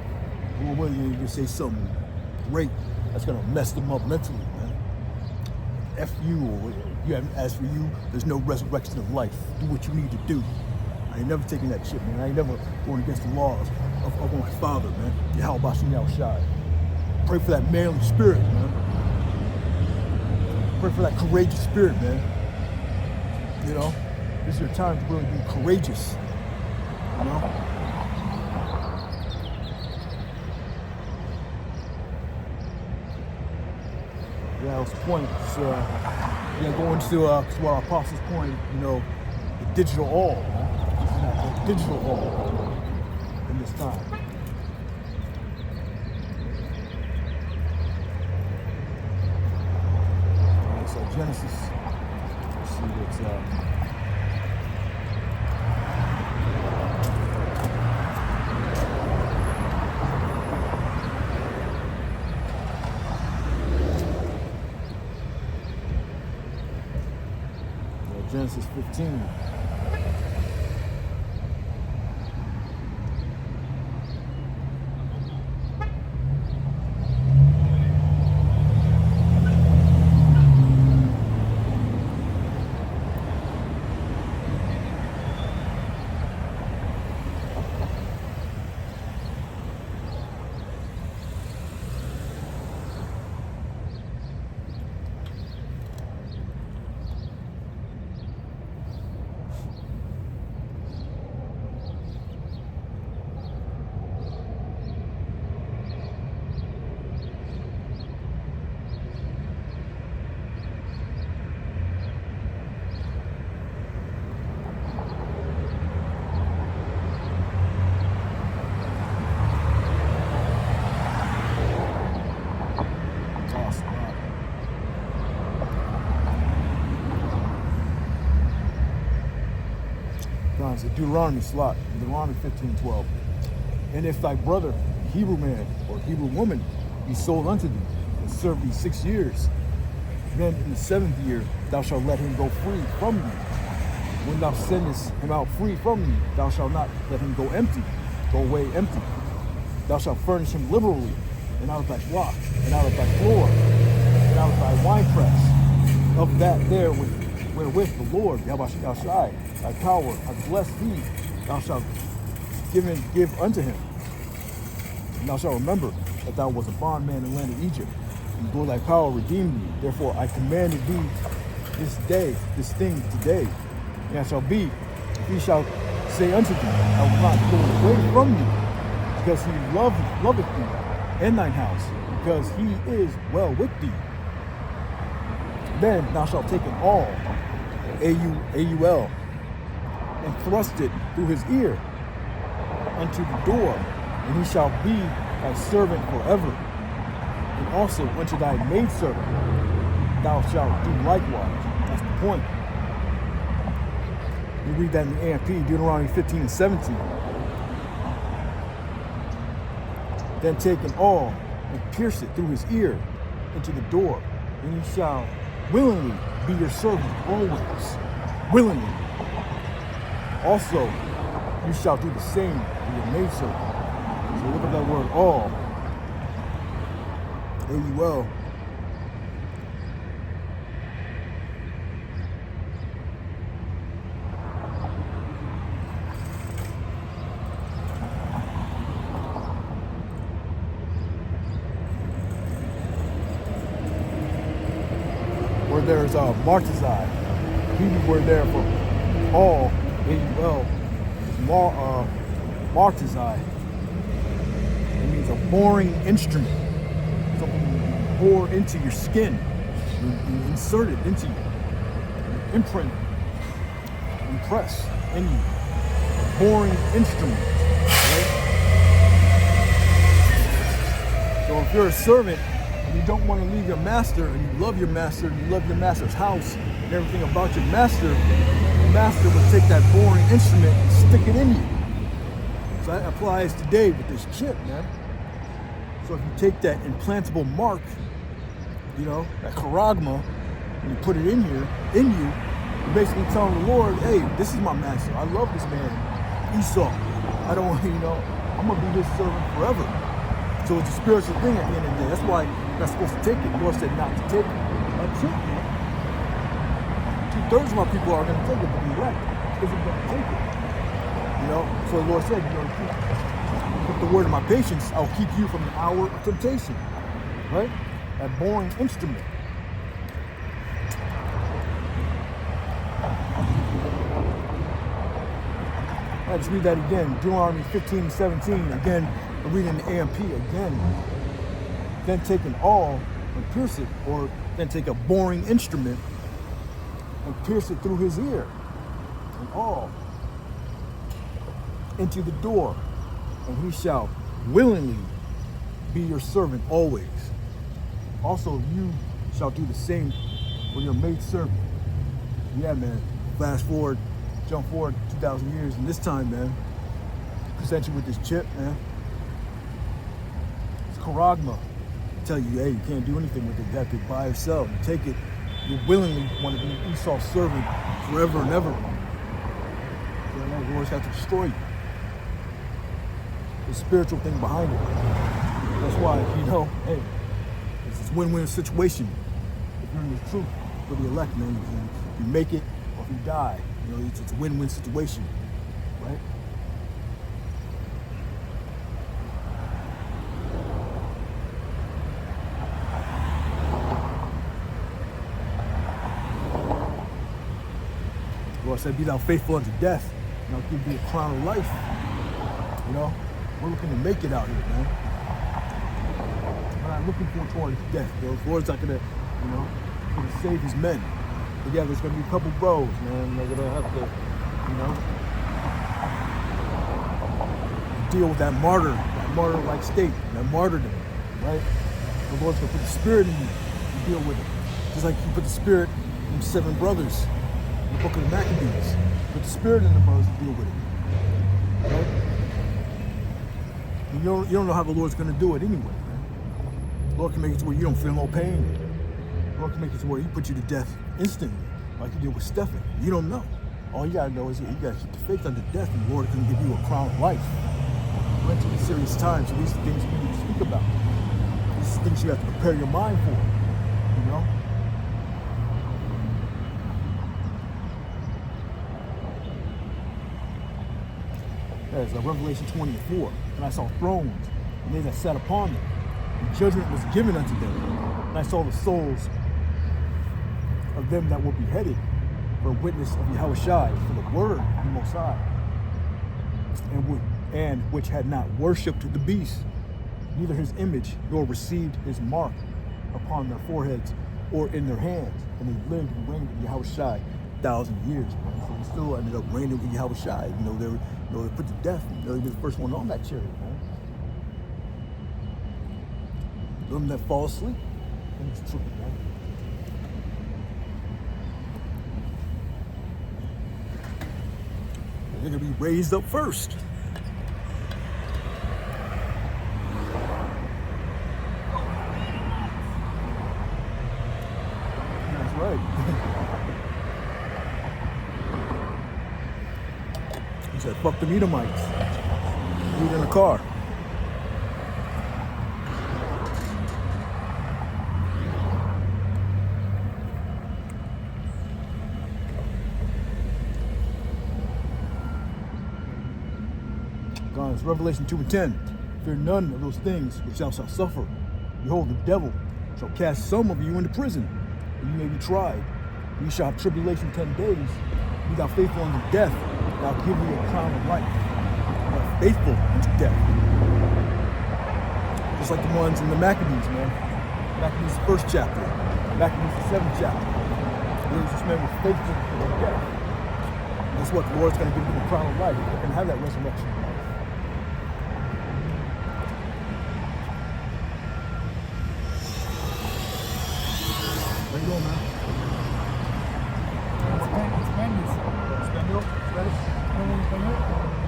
Lord willing, you can say something great that's gonna mess them up mentally, man. F you, or as for you, there's no resurrection of life. Do what you need to do. I ain't never taking that shit, man. I ain't never going against the laws of my Father, man. Yahweh Shai. Pray for that manly spirit, man. Pray for that courageous spirit, man. You know, this is your time to really be courageous. You know? Yeah, that was the point. Going to what our apostles' point, you know, the digital all, man. Digital all in this time. Alright, so Genesis. Let's see what's Genesis 15. Deuteronomy 15:12. And if thy brother, Hebrew man or Hebrew woman, be sold unto thee, and serve thee 6 years, then in the 7th year thou shalt let him go free from thee. when thou sendest him out free from thee, thou shalt not let him go away empty. Thou shalt furnish him liberally, and out of thy flock, and out of thy floor, and out of thy winepress, of that there wherewith the Lord, Yahweh Shai, thy power, hath blessed thee, thou shalt give unto him. And thou shalt remember that thou wast a bondman in the land of Egypt, and the Lord thy power redeemed thee. Therefore I commanded thee this thing today. And it shall be, if he shall say unto thee, I will not go away from thee, because he loveth thee and thine house, because he is well with thee. Then thou shalt take an awl, AUL, and thrust it through his ear unto the door, and he shall be thy servant forever. And also unto thy maidservant thou shalt do likewise. That's the point. You read that in the AMP, Deuteronomy 15 and 17. Then take an awl and pierce it through his ear into the door, and he shall willingly be your servant always. Willingly. Also, you shall do the same to your maidservant. So look at that word awl. AUL. Where there's a martizai. Hebrew word there for all, AUL, martizai. It means a boring instrument. Something you bore into your skin. You insert it into you. Imprint. Impress in you. A boring instrument. Right? So if you're a servant, and you don't want to leave your master, and you love your master, and you love your master's house, and everything about your master, the master will take that boring instrument and stick it in you. So that applies today with this chip, man. So if you take that implantable mark, that charagma, and you put it in you, you're basically telling the Lord, hey, this is my master. I love this man, Esau. I don't want, I'm going to be his servant forever. So it's a spiritual thing at the end of the day. That's why you're not supposed to take it. The Lord said not to take it. Two-thirds of my people are going to take it, but the elect isn't going to take it. So the Lord said, with the word of my patience, I'll keep you from the hour of temptation. Right? That boring instrument. Let's read that again. Deuteronomy 15 and 17. Again, we're reading the AMP again. Then take an awl and pierce it, or then take a boring instrument and pierce it through his ear. An awl into the door, and he shall willingly be your servant always. Also, you shall do the same for your maidservant. Yeah, man. Jump forward 2,000 years, and this time, man, present you with this chip, man. It's charagma. Tell you, hey, you can't do anything with it. You have to buy or sell. You take it, you willingly want to be Esau's servant forever and ever. So the Lord's have to destroy you. The spiritual thing behind it. That's why, hey, it's this win-win situation. If you're in the truth for the elect, man, you make it or if you die. It's a win-win situation, right? The Lord said, be thou faithful unto death, and I'll give thee a crown of life. We're looking to make it out here, man. We're not looking towards death. The Lord's not gonna, gonna save his men. But yeah, there's gonna be a couple bros, man. They're gonna have to, deal with that martyr-like state, that martyrdom, right? The Lord's gonna put the spirit in you to deal with it. Just like he put the spirit in 7 brothers in the book of the Maccabees. Put the spirit in the brothers to deal with it. Right? And you don't know how the Lord's gonna do it anyway, man. The Lord can make it to where you don't feel no pain. The Lord can make it to where he put you to death instantly, like he did with Stephen. You don't know. All you gotta know is you gotta keep the faith unto death, and the Lord can give you a crown of life. We're entering serious times, so these are things we need to speak about. These are things you have to prepare your mind for, you know? As Revelation 20:4, and I saw thrones, and they that sat upon them, and judgment was given unto them. And I saw the souls of them that were beheaded for witness of Yahushua, for the word of the Most High, and which had not worshipped the beast, neither his image, nor received his mark upon their foreheads or in their hands. And they lived and reigned with Yahushua 1,000 years, man. So they still ended up reigning with Yahushua. They put to death. They were the first one on that chariot, man. Them that fall asleep. And it's tricky, man. They're gonna be raised up first. That's right. He said, fuck the Edomites. Leave in the car. It's Revelation 2:10. Fear none of those things which thou shalt suffer. Behold, the devil shall cast some of you into prison, and you may be tried. You shall have tribulation 10 days. Be thou faithful unto death, and I'll give you a crown of life. But faithful unto death. Just like the ones in the Maccabees, man. Maccabees the 1st chapter. Maccabees the 7th chapter. These men were faithful unto death. And that's what the Lord's going to give them a crown of life. They're going to have that resurrection of life. Where you going, man? Spanish. Espanol? Spanish?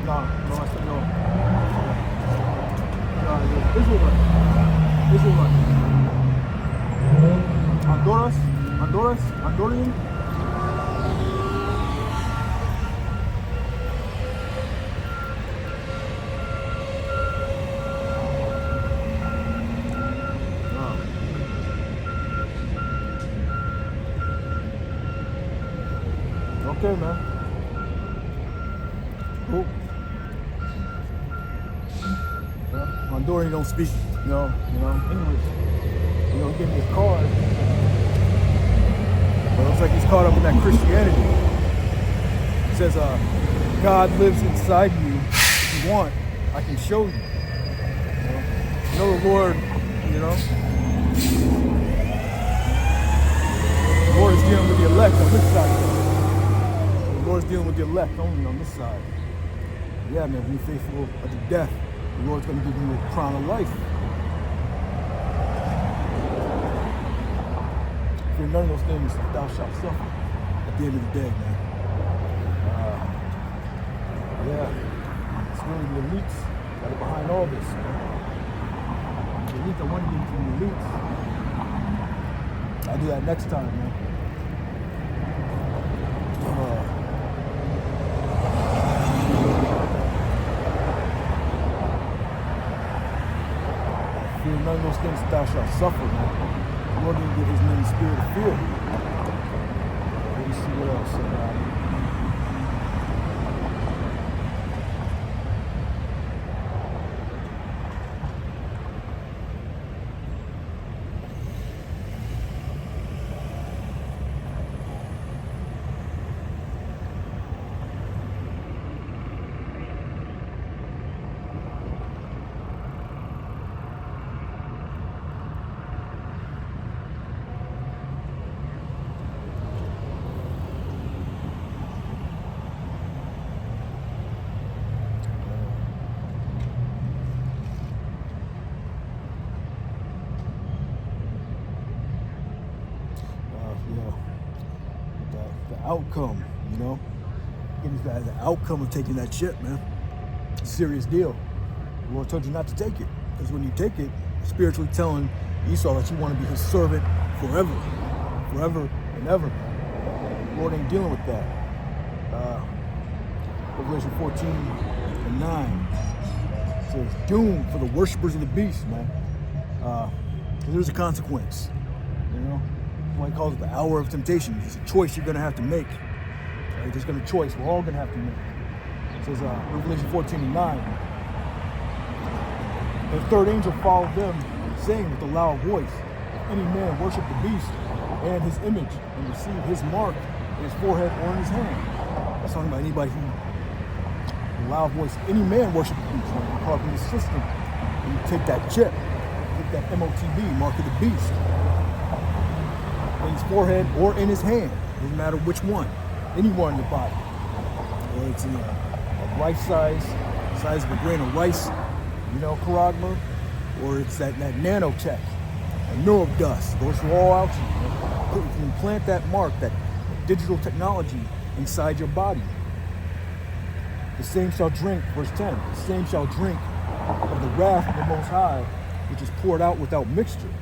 No, I said no. Israelite. Honduran? Okay, man. Cool. Yeah. Honduran don't speak, English. He gave me a card. But it looks like he's caught up in that Christianity. It says, God lives inside you. If you want, I can show you. You know the Lord, the Lord is dealing with the elect on this side. The Lord's dealing with the elect only on this side. Yeah, man, be faithful unto death. The Lord's going to give you a crown of life. Fear none of those things that thou shalt suffer at the end of the day, man. Yeah, it's really the elites that are behind all this, man. The elites, I want to get into the elites. I'll do that next time, man. None of those things that thou shalt suffer, man. The Lord didn't give his name spirit of fear. Let me see what else. Outcome, It is the outcome of taking that shit, man. It's a serious deal. The Lord told you not to take it. Because when you take it, spiritually telling Esau that you want to be his servant forever and ever. The Lord ain't dealing with that. Revelation 14:9 says, doom for the worshipers of the beast, man. There's a consequence, you know. Why he calls it the hour of temptation. It's a choice you're gonna have to make. Right? There's gonna be a choice we're all gonna have to make. It says Revelation 14:9. The third angel followed them, saying with a loud voice, if any man worship the beast and his image and receive his mark in his forehead or in his hand. That's talking about anybody who, a loud voice, any man worship the beast. Like you call it in the system, and you take that chip, take that MOTB, mark of the beast, in his forehead or in his hand. Doesn't matter which one, anywhere in the body. Or it's in a rice size of a grain of rice, you know, charagma, or it's that nanotech, a neurodust. Those are all out to you. You can implant that mark, that digital technology inside your body. The same shall drink, verse 10, the same shall drink of the wrath of the Most High, which is poured out without mixture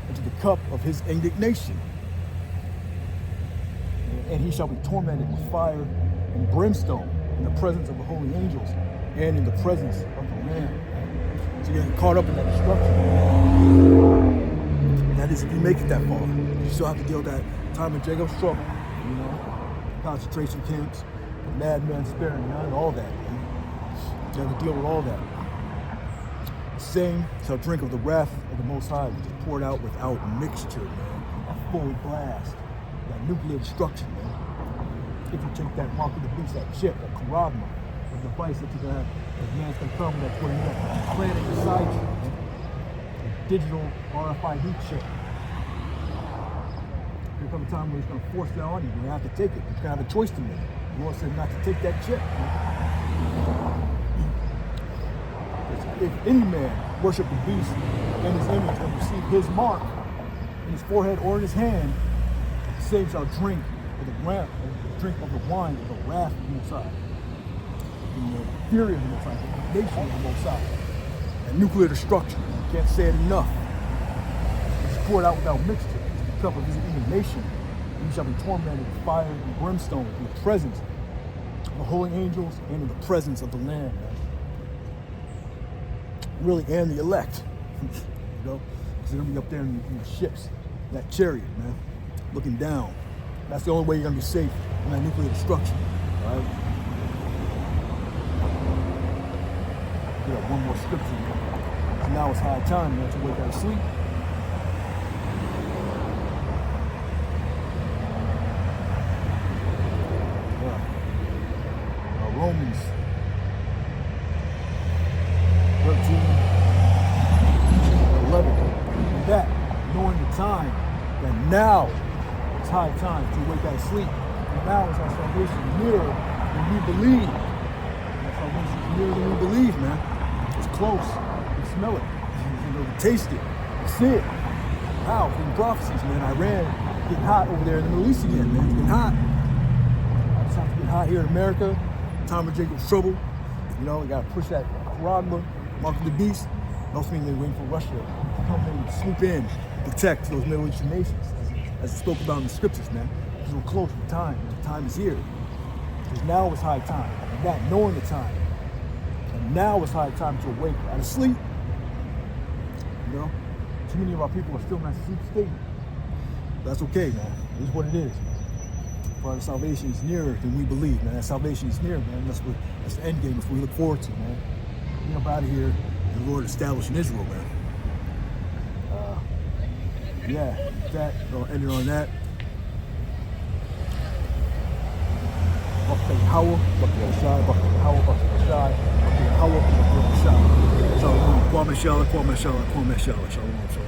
into the cup of his indignation. And he shall be tormented with fire and brimstone in the presence of the holy angels and in the presence of the Lamb. So you're getting caught up in that destruction. That is if you make it that far. You still have to deal with that time of Jacob's trouble, you know, concentration camps, madmen sparing none, all that. You have to deal with all that. The same shall drink of the wrath of the Most High, which is poured out without mixture, man. That full blast, that nuclear destruction, man. If you take that mark of the beast, that chip, that charagma, the device that you're gonna have, that man's gonna come, that's what you're gonna plant it beside you, man. A digital RFID chip. There'll come a time where he's gonna force that on you. You have to take it. You're gonna have a choice to make. The Lord said not to take that chip, man. If any man worship the beast and his image and receive his mark in his forehead or in his hand, the same shall drink of the wrath, drink of the wine of the wrath of the Most High, and the fury of the Most High, the nation of the Most High, and nuclear destruction. You can't say it enough. It's poured out without mixture. It's the cup of his indignation. You shall be tormented with fire and brimstone in the presence of the holy angels and in the presence of the Lamb, man. Really, and the elect, you know, because they're gonna be up there in the ships, that chariot, man, looking down. That's the only way you're gonna be safe from that nuclear destruction, right? One more scripture, man. So now it's high time, man, to wake out of sleep. Romans 13:11. That, knowing the time, that now it's high time to wake out of sleep. And now is our salvation nearer than we believe. Our salvation is nearer than we believe, man. It's close. You smell it. You taste it. You see it. How? From the prophecies, man. Iran getting hot over there in the Middle East again, man. It's getting hot. It's time to get hot here in America. Time of Jacob's trouble. You know, we gotta push that charagma, mark of the beast. It also means they're waiting for Russia to come in and swoop in, protect those Middle Eastern nations, as it spoke about in the scriptures, man. Because we're close to time. The time is here. Because now is high time. And that, knowing the time. And now is high time to awake out of sleep. You know, too many of our people are still in that sleep state. That's okay, man. It is what it is. Our salvation is nearer than we believe, man. That salvation is near, man. That's the end game. That's what we look forward to, man. Getting up out of here and the Lord establishing Israel, man. Yeah, that, I'll end it on that. Bawaqar, Bawaqar, Bawaqar, Shalom, Shalom.